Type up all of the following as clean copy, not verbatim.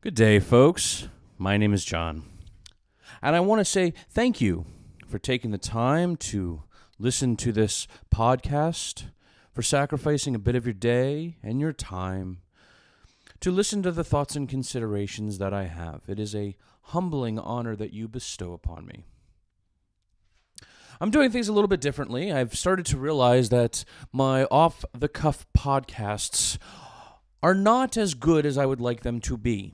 Good day, folks. My name is John, and I want to say thank you for taking the time to listen to this podcast, for sacrificing a bit of your day and your time to listen to the thoughts and considerations that I have. It is a humbling honor that you bestow upon me. I'm doing things a little bit differently. I've started to realize that my off-the-cuff podcasts are not as good as I would like them to be.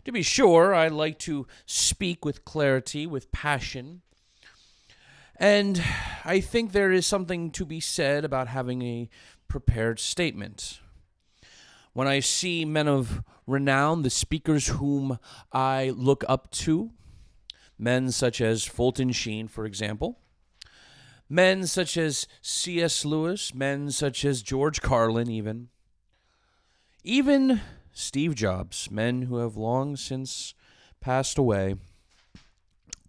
To be sure, I like to speak with clarity, with passion, and I think there is something to be said about having a prepared statement. When I see men of renown, the speakers whom I look up to, men such as Fulton Sheen, for example, men such as C.S. Lewis, men such as George Carlin even Steve Jobs, men who have long since passed away.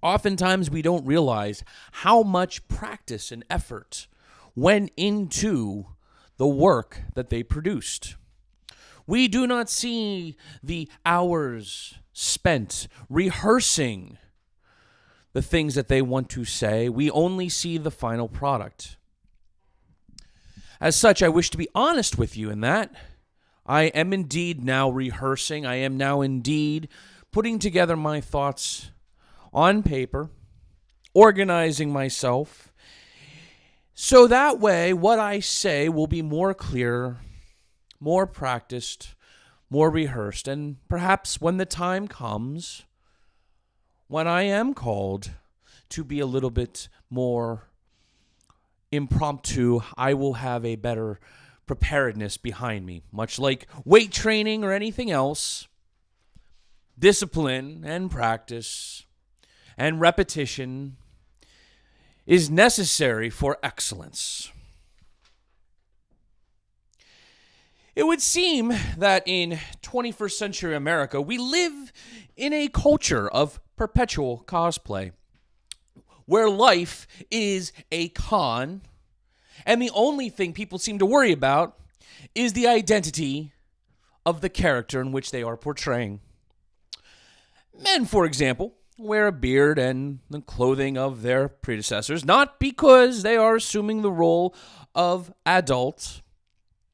Oftentimes we don't realize how much practice and effort went into the work that they produced. We do not see the hours spent rehearsing the things that they want to say. We only see the final product. As such, I wish to be honest with you in that. I am indeed now rehearsing. I am now indeed putting together my thoughts on paper, organizing myself, so that way what I say will be more clear, more practiced, more rehearsed, and perhaps when the time comes, when I am called to be a little bit more impromptu, I will have a better preparedness behind me. Much like weight training or anything else, discipline and practice and repetition is necessary for excellence. It would seem that in 21st century America, we live in a culture of perpetual cosplay, where life is a con, and the only thing people seem to worry about is the identity of the character in which they are portraying. Men, for example, wear a beard and the clothing of their predecessors, not because they are assuming the role of adult,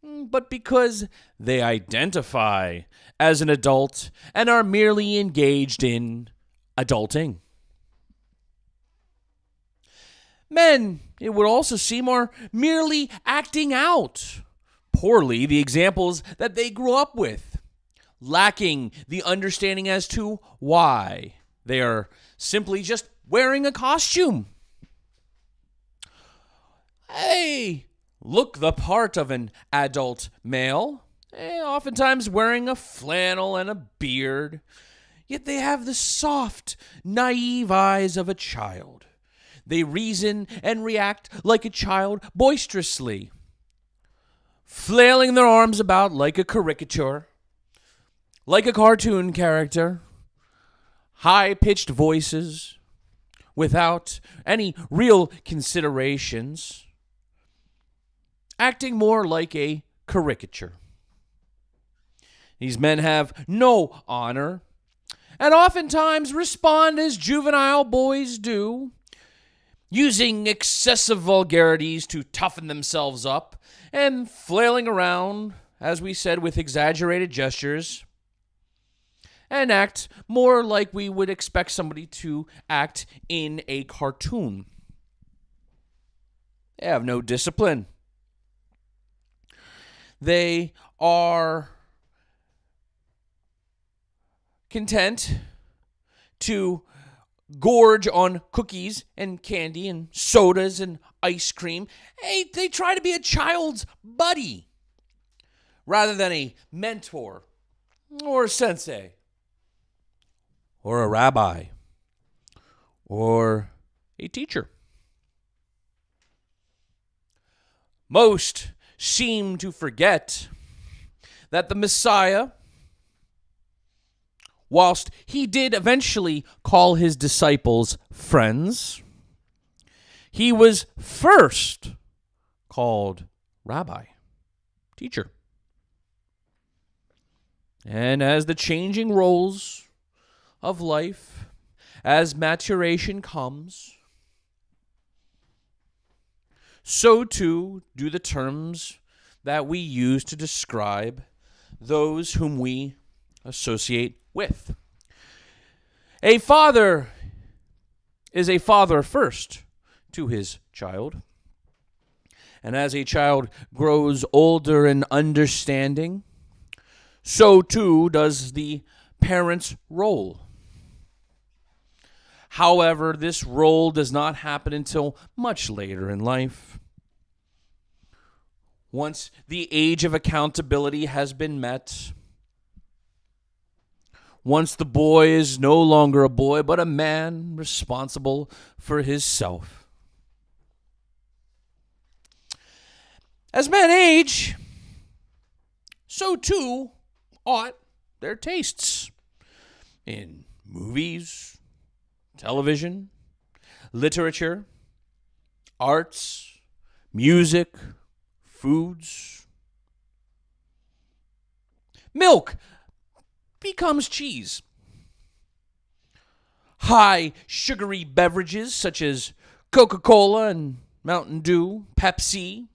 but because they identify as an adult and are merely engaged in adulting. Men, it would also seem, are merely acting out poorly the examples that they grew up with, lacking the understanding as to why they are simply just wearing a costume. Hey, look the part of an adult male, oftentimes wearing a flannel and a beard, yet they have the soft, naive eyes of a child. They reason and react like a child boisterously, flailing their arms about like a caricature, like a cartoon character, high-pitched voices, without any real considerations, acting more like a caricature. These men have no honor, and oftentimes respond as juvenile boys do, using excessive vulgarities to toughen themselves up, and flailing around, as we said, with exaggerated gestures, and act more like we would expect somebody to act in a cartoon. They have no discipline. They are content to gorge on cookies and candy and sodas and ice cream. Hey, they try to be a child's buddy rather than a mentor or a sensei or a rabbi or a teacher. Most seem to forget that the Messiah, whilst he did eventually call his disciples friends, he was first called rabbi, teacher. And as the changing roles of life, as maturation comes, so too do the terms that we use to describe those whom we associate with. A father is a father first to his child. And as a child grows older and understanding, so too does the parent's role. However, this role does not happen until much later in life. Once the age of accountability has been met, once the boy is no longer a boy, but a man responsible for himself. As men age, so too ought their tastes in movies, television, literature, arts, music, foods. Milk becomes cheese. High sugary beverages such as Coca-Cola and Mountain Dew, Pepsi,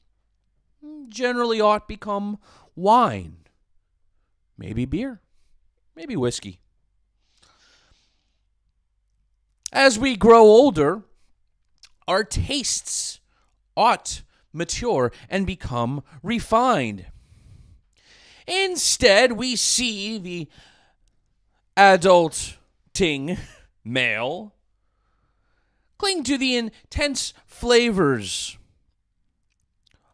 generally ought become wine. Maybe beer, maybe whiskey. As we grow older, our tastes ought mature and become refined. Instead, we see the adulting male cling to the intense flavors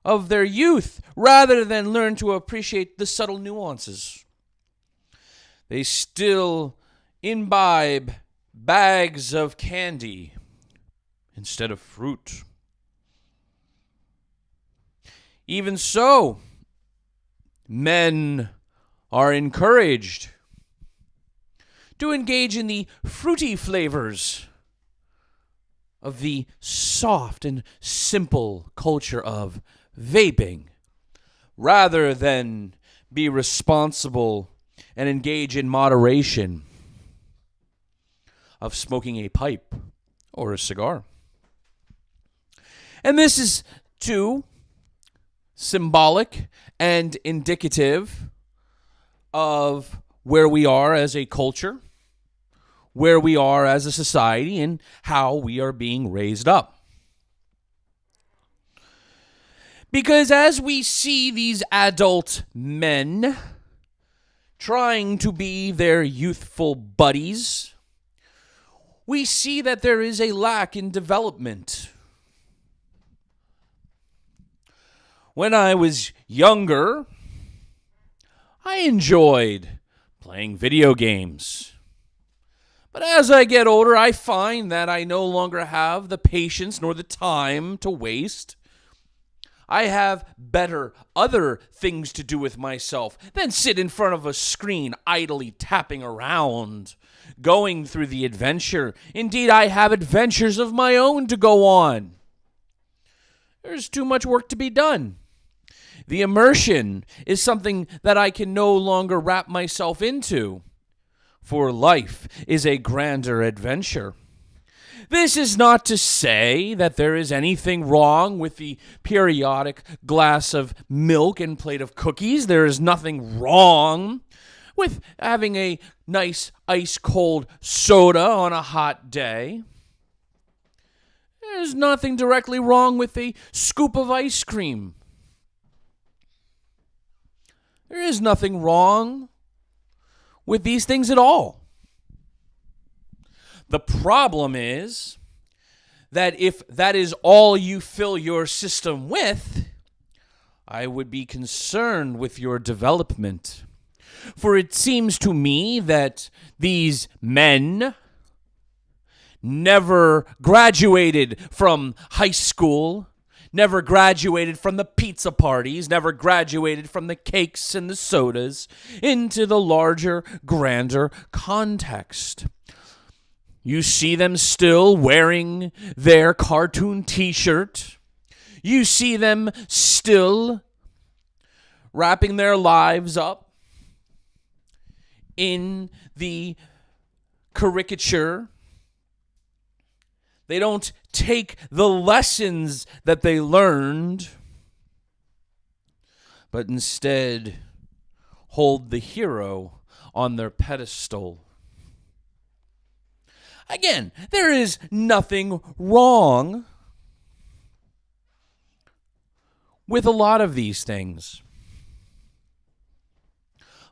of their youth rather than learn to appreciate the subtle nuances. They still imbibe bags of candy instead of fruit. Even so, men are encouraged to engage in the fruity flavors of the soft and simple culture of vaping, rather than be responsible and engage in moderation of smoking a pipe or a cigar. And this is, too, symbolic and indicative of where we are as a culture, where we are as a society, and how we are being raised up. Because as we see these adult men trying to be their youthful buddies, we see that there is a lack in development. When I was younger, I enjoyed playing video games. But as I get older, I find that I no longer have the patience nor the time to waste. I have other things to do with myself than sit in front of a screen idly tapping around, going through the adventure. Indeed, I have adventures of my own to go on. There's too much work to be done. The immersion is something that I can no longer wrap myself into, for life is a grander adventure. This is not to say that there is anything wrong with the periodic glass of milk and plate of cookies. There is nothing wrong with having a nice ice-cold soda on a hot day. There's nothing directly wrong with a scoop of ice cream. There is nothing wrong with these things at all. The problem is that if that is all you fill your system with, I would be concerned with your development. For it seems to me that these men never graduated from high school, never graduated from the pizza parties, never graduated from the cakes and the sodas into the larger, grander context. You see them still wearing their cartoon t-shirt. You see them still wrapping their lives up in the caricature. They don't take the lessons that they learned, but instead hold the hero on their pedestal. Again, there is nothing wrong with a lot of these things.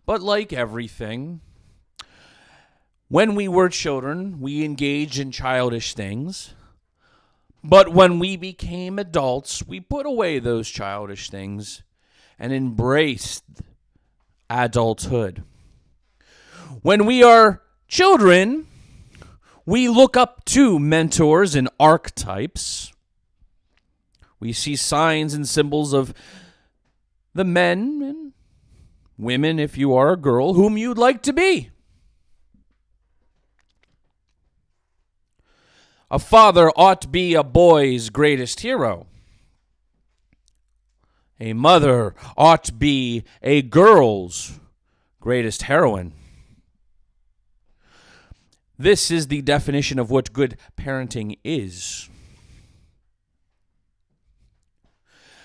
But like everything, when we were children, we engaged in childish things. But when we became adults, we put away those childish things and embraced adulthood. When we are children, we look up to mentors and archetypes. We see signs and symbols of the men and women, if you are a girl, whom you'd like to be. A father ought to be a boy's greatest hero. A mother ought to be a girl's greatest heroine. This is the definition of what good parenting is.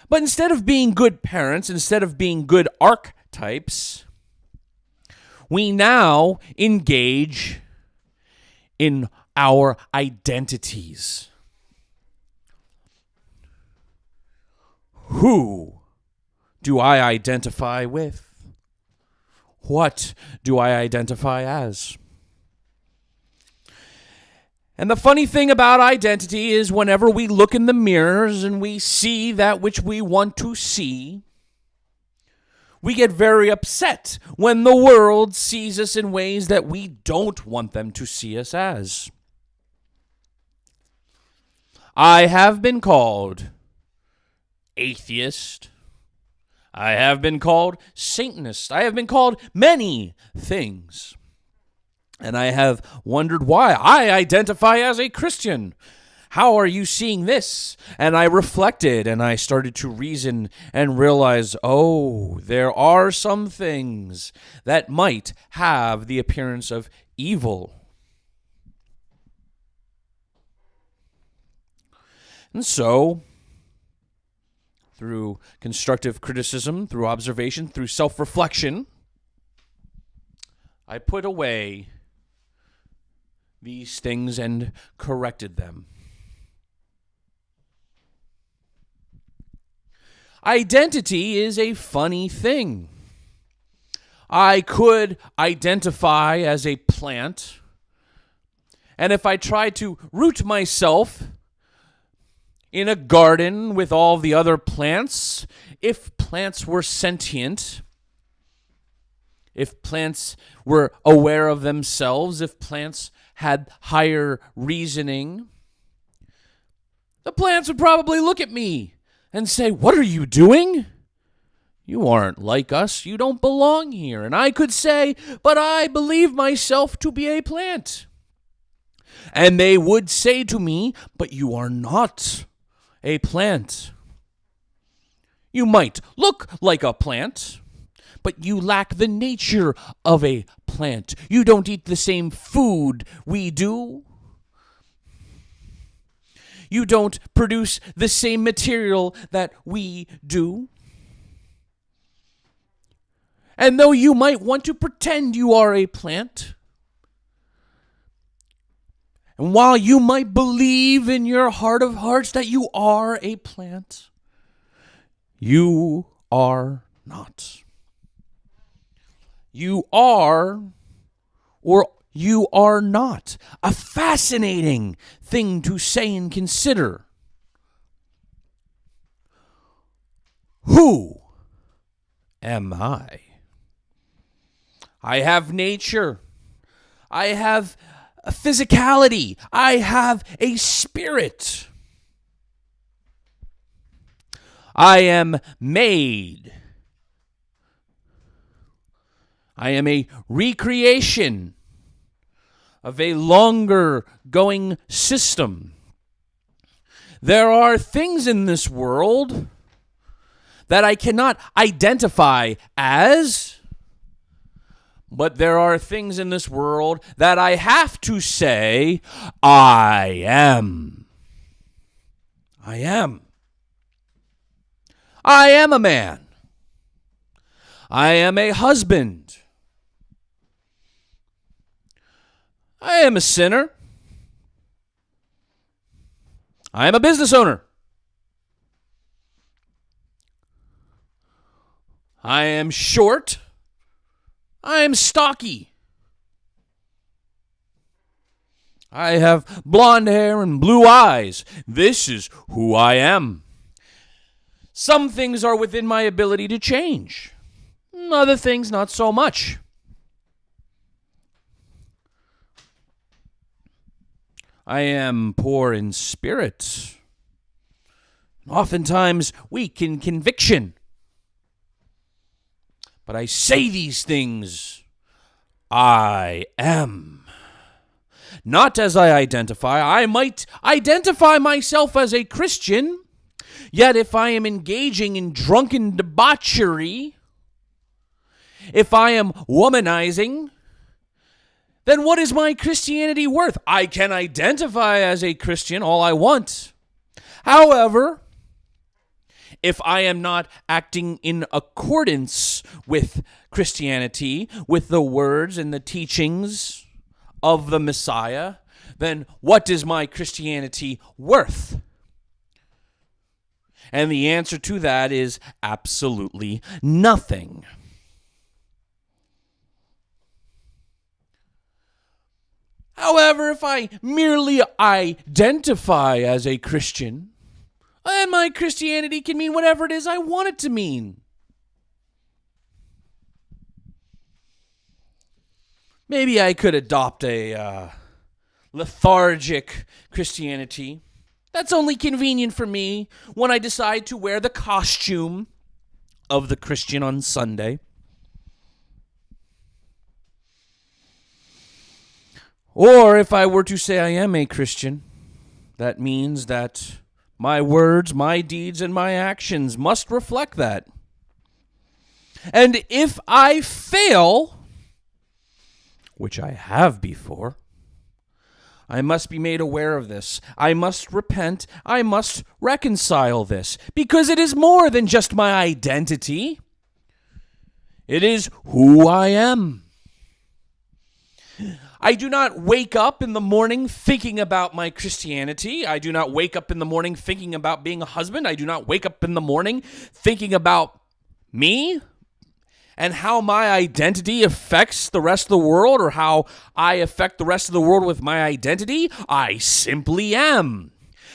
But instead of being good parents, instead of being good archetypes, we now engage in our identities. Who do I identify with? What do I identify as? And the funny thing about identity is whenever we look in the mirrors and we see that which we want to see, we get very upset when the world sees us in ways that we don't want them to see us as. I have been called atheist. I have been called Satanist. I have been called many things. And I have wondered why. I identify as a Christian. How are you seeing this? And I reflected and I started to reason and realize, oh, there are some things that might have the appearance of evil. And so, through constructive criticism, through observation, through self-reflection, I put away these things and corrected them. Identity is a funny thing. I could identify as a plant, and if I tried to root myself in a garden with all the other plants, if plants were sentient, if plants were aware of themselves, if plants had higher reasoning, the plants would probably look at me and say, "What are you doing? You aren't like us. You don't belong here." And I could say, "But I believe myself to be a plant." And they would say to me, "But you are not a plant. You might look like a plant, but you lack the nature of a plant. You don't eat the same food we do. You don't produce the same material that we do. And though you might want to pretend you are a plant, and while you might believe in your heart of hearts that you are a plant, you are not. You are, or you are not. A fascinating thing to say and consider. Who am I? I have nature. I have a physicality. I have a spirit. I am made. I am a recreation of a longer going system. There are things in this world that I cannot identify as, But there are things in this world that I have to say, I am. I am. I am a man. I am a husband. I am a sinner. I am a business owner. I am short. I am stocky. I have blonde hair and blue eyes. This is who I am. Some things are within my ability to change. Other things, not so much. I am poor in spirit. Oftentimes weak in conviction. But I say these things, I am. Not as I identify. I might identify myself as a Christian, yet if I am engaging in drunken debauchery, if I am womanizing, then what is my Christianity worth? I can identify as a Christian all I want. However, if I am not acting in accordance with Christianity, with the words and the teachings of the Messiah, then what is my Christianity worth? And the answer to that is absolutely nothing. However, if I merely identify as a Christian, then my Christianity can mean whatever it is I want it to mean. Maybe I could adopt a lethargic Christianity. That's only convenient for me when I decide to wear the costume of the Christian on Sunday. Or if I were to say I am a Christian, that means that my words, my deeds, and my actions must reflect that. And if I fail, which I have before, I must be made aware of this. I must repent. I must reconcile this, because it is more than just my identity. It is who I am. I do not wake up in the morning thinking about my Christianity. I do not wake up in the morning thinking about being a husband. I do not wake up in the morning thinking about me and how my identity affects the rest of the world, or how I affect the rest of the world with my identity. I simply am.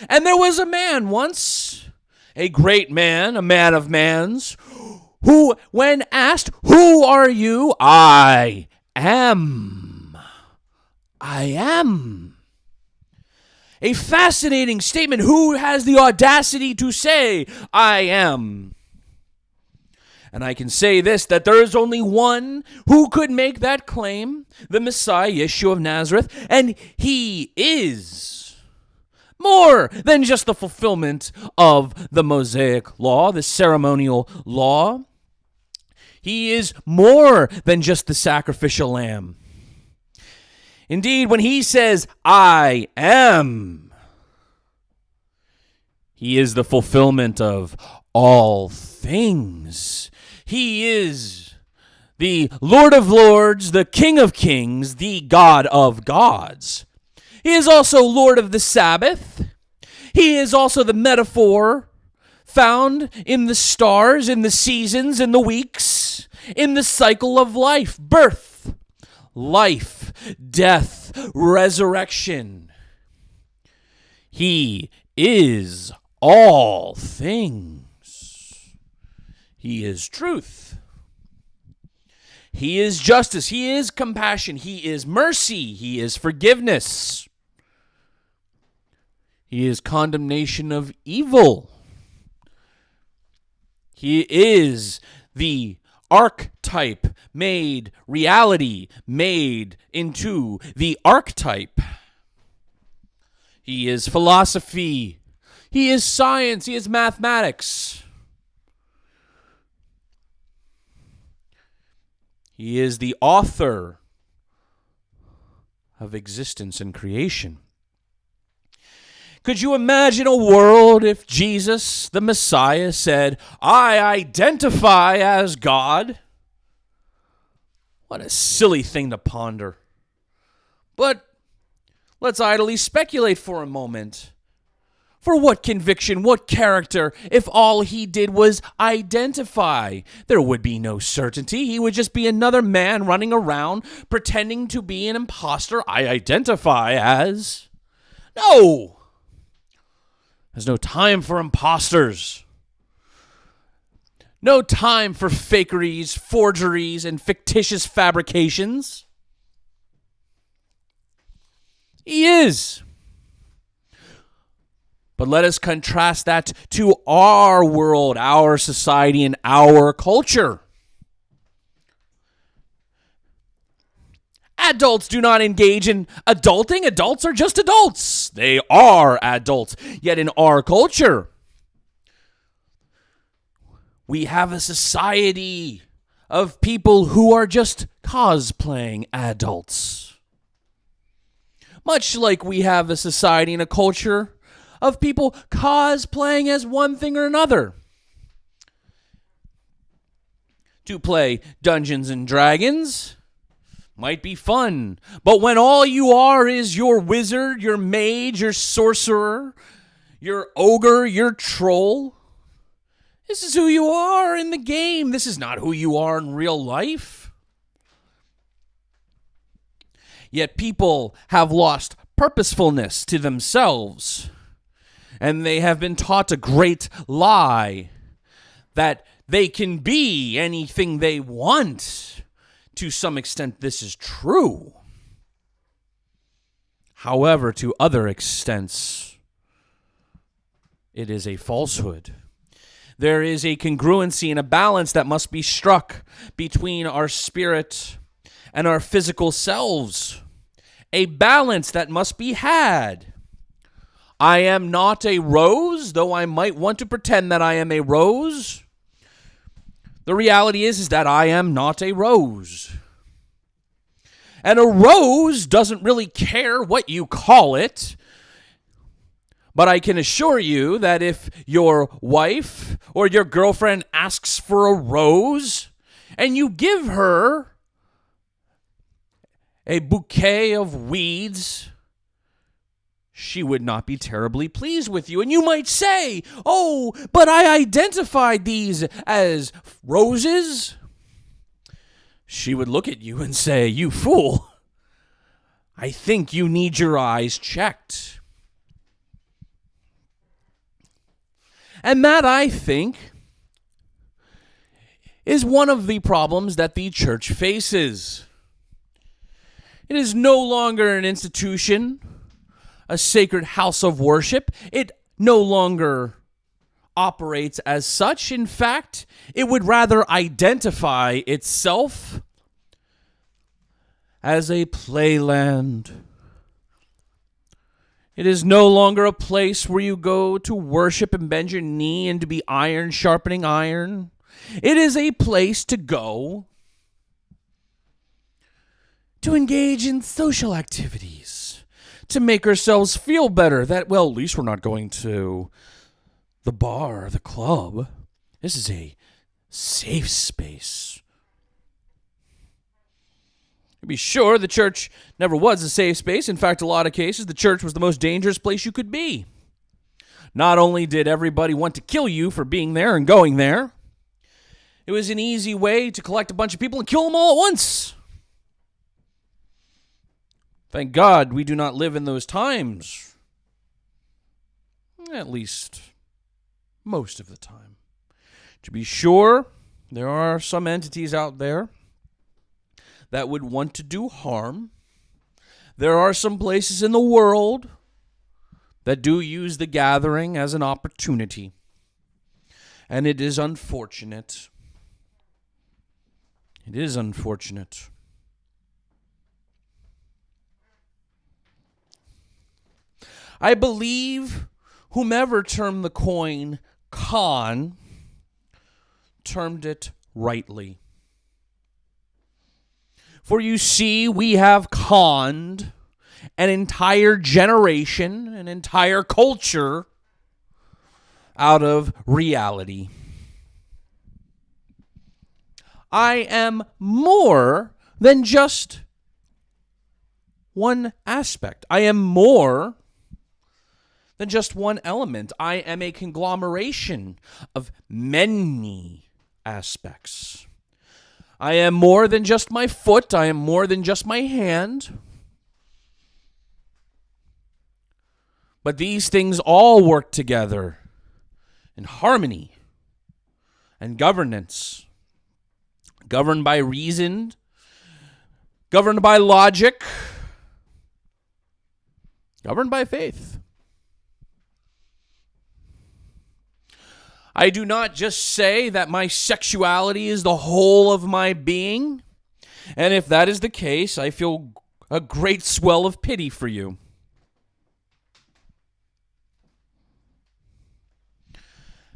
And there was a man once, a great man, a man of mans, who, when asked, "Who are you?" "I am. I am." A fascinating statement. Who has the audacity to say, "I am"? And I can say this, that there is only one who could make that claim, the Messiah, Yeshua of Nazareth, and he is more than just the fulfillment of the Mosaic law, the ceremonial law. He is more than just the sacrificial lamb. Indeed, when he says, "I am," he is the fulfillment of all things. He is the Lord of Lords, the King of Kings, the God of gods. He is also Lord of the Sabbath. He is also the metaphor found in the stars, in the seasons, in the weeks, in the cycle of life, birth, life, death, resurrection. He is all things. He is truth. He is justice. He is compassion. He is mercy. He is forgiveness. He is condemnation of evil. He is the archetype made reality, made into the archetype. He is philosophy. He is science. He is mathematics. He is the author of existence and creation. Could you imagine a world if Jesus, the Messiah, said, "I identify as God"? What a silly thing to ponder. But let's idly speculate for a moment. For what conviction, what character, if all he did was identify? There would be no certainty. He would just be another man running around pretending to be an imposter. I identify as... No! There's no time for imposters. No time for fakeries, forgeries, and fictitious fabrications. He is. But let us contrast that to our world, our society, and our culture. Adults do not engage in adulting. Adults are just adults. They are adults. Yet in our culture, we have a society of people who are just cosplaying adults. Much like we have a society and a culture of people cosplaying as one thing or another. To play Dungeons and Dragons might be fun, but when all you are is your wizard, your mage, your sorcerer, your ogre, your troll, this is who you are in the game. This is not who you are in real life. Yet people have lost purposefulness to themselves, and they have been taught a great lie that they can be anything they want. To some extent, this is true. However, to other extents, it is a falsehood. There is a congruency and a balance that must be struck between our spirit and our physical selves. A balance that must be had. I am not a rose, though I might want to pretend that I am a rose. The reality is that I am not a rose. And a rose doesn't really care what you call it. But I can assure you that if your wife or your girlfriend asks for a rose and you give her a bouquet of weeds, she would not be terribly pleased with you. And you might say, "Oh, but I identified these as roses." She would look at you and say, "You fool, I think you need your eyes checked." And that, I think, is one of the problems that the church faces. It is no longer an institution, a sacred house of worship. It no longer operates as such. In fact, it would rather identify itself as a playland. It is no longer a place where you go to worship and bend your knee and to be iron sharpening iron. It is a place to go to engage in social activities, to make ourselves feel better that, well, at least we're not going to the bar, the club. This is a safe space. To be sure, the church never was a safe space. In fact, a lot of cases, the church was the most dangerous place you could be. Not only did everybody want to kill you for being there and going there, it was an easy way to collect a bunch of people and kill them all at once. Thank God we do not live in those times. At least most of the time. To be sure, there are some entities out there that would want to do harm. There are some places in the world that do use the gathering as an opportunity. And it is unfortunate. It is unfortunate. I believe whomever termed the coin con termed it rightly. For you see, we have conned an entire generation, an entire culture out of reality. I am more than just one aspect. I am more than just one element. I am a conglomeration of many aspects. I am more than just my foot. I am more than just my hand. But these things all work together in harmony and governance, governed by reason, governed by logic, governed by faith. I do not just say that my sexuality is the whole of my being, and if that is the case, I feel a great swell of pity for you.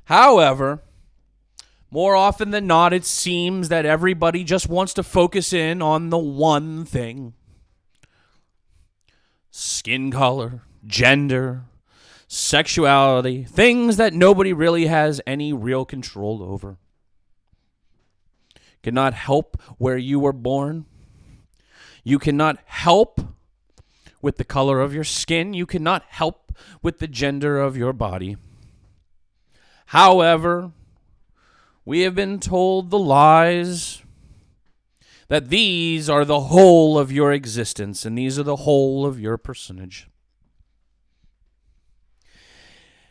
However, more often than not, it seems that everybody just wants to focus in on the one thing: skin color, gender, sexuality, things that nobody really has any real control over. Cannot help where you were born. You cannot help with the color of your skin. You cannot help with the gender of your body. However, we have been told the lies that these are the whole of your existence and these are the whole of your personage.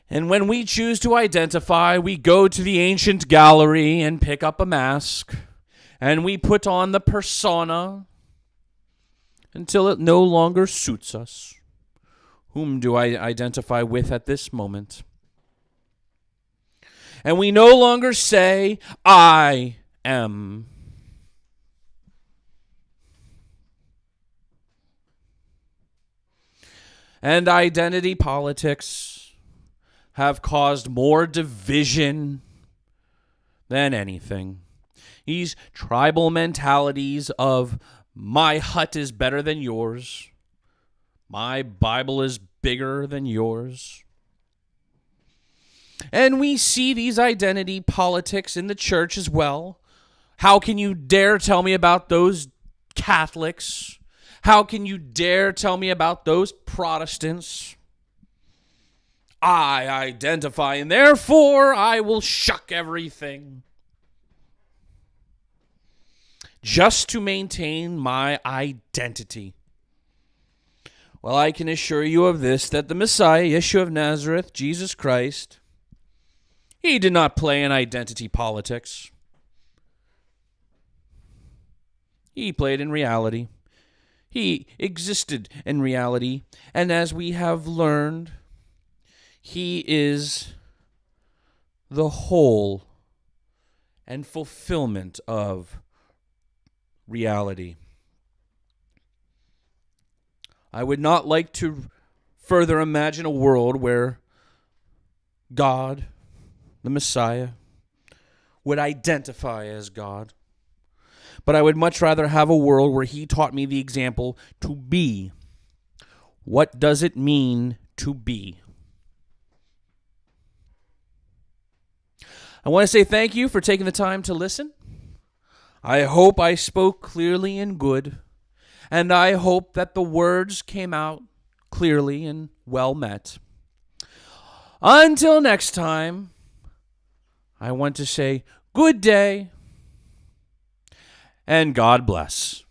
And when we choose to identify, we go to the ancient gallery and pick up a mask, and we put on the persona until it no longer suits us. Whom do I identify with at this moment? And we no longer say, I am. And identity politics have caused more division than anything. These tribal mentalities of my hut is better than yours, my Bible is bigger than yours. And we see these identity politics in the church as well. How can you dare tell me about those Catholics? How can you dare tell me about those Protestants? I identify, and therefore I will shuck everything just to maintain my identity. Well, I can assure you of this, that the Messiah, Yeshua of Nazareth, Jesus Christ, he did not play in identity politics. He played in reality. He existed in reality. And as we have learned, he is the whole and fulfillment of reality. I would not like to further imagine a world where God, the Messiah, would identify as God. But I would much rather have a world where he taught me the example to be. What does it mean to be? I want to say thank you for taking the time to listen. I hope I spoke clearly and good, and I hope that the words came out clearly and well met. Until next time, I want to say good day and God bless.